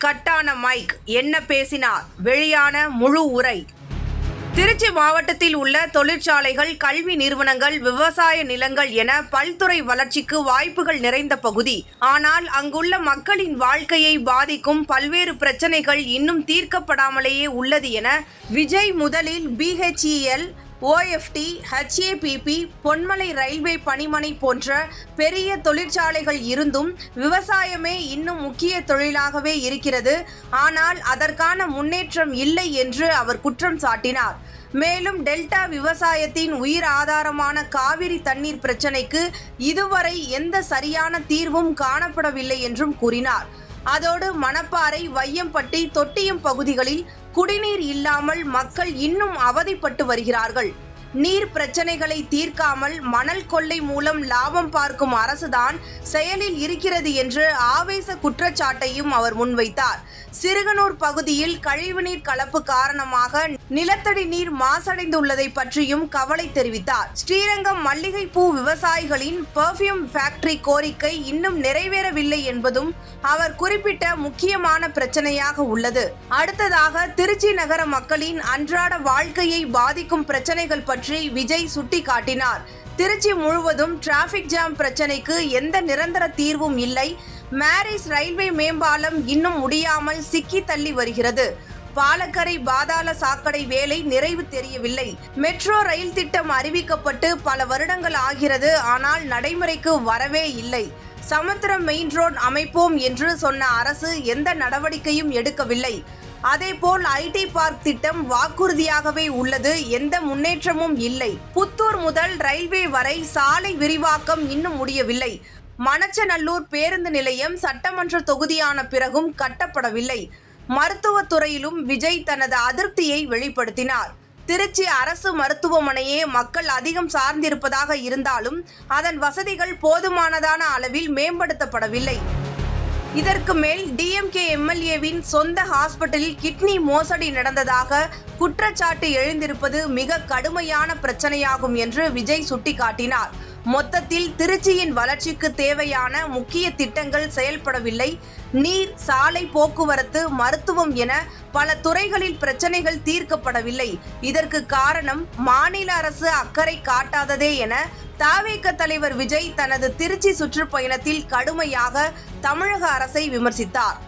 கட்டான mic என்ன பேசினார்? வெளியான முழு உரை. திருச்சி மாவட்டத்தில் உள்ள தொழிற்சாலைகள், கல்வி நிறுவனங்கள், விவசாய நிலங்கள் என பல்துறை வளர்ச்சிக்கு வாய்ப்புகள் நிறைந்த பகுதி. ஆனால் அங்குள்ள மக்களின் வாழ்க்கையை பாதிக்கும் பல்வேறு பிரச்சனைகள் இன்னும் தீர்க்கப்படாமலேயே உள்ளது என விஜய் முதலில் BHEL, OFT, HAPP, Ponmalai railway பணிமனை போன்ற பெரிய தொழிற்சாலைகள் இருந்தும் விவசாயமே இன்னும் முக்கிய தொழிலாகவே இருக்கிறது. ஆனால் அதற்கான முன்னேற்றம் இல்லை என்று அவர் குற்றம் சாட்டினார். மேலும் டெல்டா விவசாயத்தின் உயிர் ஆதாரமான காவிரி தண்ணீர் பிரச்சினைக்கு இதுவரை எந்த சரியான தீர்வும் காணப்படவில்லை என்றும் கூறினார். அதோடு மணப்பாறை, வையம்பட்டி, தொட்டியம் பகுதிகளில் குடிநீர் இல்லாமல் மக்கள் இன்னும் அவதிப்பட்டு வருகிறார்கள். நீர் பிரச்சனைகளை தீர்க்காமல் மணல் கொள்ளை மூலம் லாபம் பார்க்கும் அரசுதான் செயலில் இருக்கிறது என்று ஆவேச குற்றச்சாட்டையும் அவர் முன்வைத்தார். சிறுகனூர் பகுதியில் கழிவுநீர் கலப்பு காரணமாக நிலத்தடி நீர் மாசடைந்துள்ளதை பற்றியும் கவலை தெரிவித்தார். ஸ்ரீரங்கம் மல்லிகைப்பூ விவசாயிகளின் பெர்ஃப்யூம் ஃபேக்டரி கோரிக்கை இன்னும் நிறைவேறவில்லை என்பதும் அவர் குறிப்பிட்ட முக்கியமான பிரச்சனையாக உள்ளது. அடுத்ததாக திருச்சி நகர மக்களின் அன்றாட வாழ்க்கையை பாதிக்கும் பிரச்சனைகள் பற்றி விஜய் சுட்டிக்காட்டினார். திருச்சி முழுவதும் டிராபிக் ஜாம் பிரச்சனைக்கு எந்த நிரந்தர தீர்வும் இல்லை. மேரிஸ் ரயில்வே மேம்பாலம் இன்னும் முடியாமல் சிக்கி தள்ளி வருகிறது. பாலக்கரை பாதாள சாக்கடை வேலை நிறைவு தெரியவில்லை. மெட்ரோ ரயில் திட்டம் அறிவிக்கப்பட்டு பல வருடங்கள் ஆகிறது, ஆனால் நடைமுறைக்கு வரவே இல்லை. சமுத்திரம் மெயின் ரோடு அமைப்போம் என்று சொன்ன அரசு எந்த நடவடிக்கையும் எடுக்கவில்லை. அதேபோல் IT பார்க் திட்டம் வாக்குறுதியாகவே உள்ளது, எந்த முன்னேற்றமும் இல்லை. புத்தூர் முதல் ரயில்வே வரை சாலை விரிவாக்கம் இன்னும் முடியவில்லை. மணச்சநல்லூர் பேருந்து நிலையம் சட்டமன்ற தொகுதியான பிறகும் கட்டப்படவில்லை. மருத்துவத்துறையிலும் விஜய் தனது அதிருப்தியை வெளிப்படுத்தினார். திருச்சி அரசு மருத்துவமனையே மக்கள் அதிகம் சார்ந்திருப்பதாக இருந்தாலும் அதன் வசதிகள் போதுமானதான அளவில் மேம்படுத்தப்படவில்லை. இதற்கு மேல் DMK MLAவின் சொந்த ஹாஸ்பிட்டலில் கிட்னி மோசடி நடந்ததாக குற்றச்சாட்டு எழுந்திருப்பது மிக கடுமையான பிரச்சனையாகும் என்று விஜய் சுட்டிக்காட்டினார். மொத்தத்தில் திருச்சியின் வளர்ச்சிக்கு தேவையான முக்கிய திட்டங்கள் செயல்படவில்லை. நீர், சாலை, போக்குவரத்து, மருத்துவம் என பல துறைகளில் பிரச்சனைகள் தீர்க்கப்படவில்லை. இதற்கு காரணம் மாநில அரசு அக்கறை காட்டாததே என தவிக தலைவர் விஜய் தனது திருச்சி சுற்றுப்பயணத்தில் கடுமையாக தமிழக அரசை விமர்சித்தார்.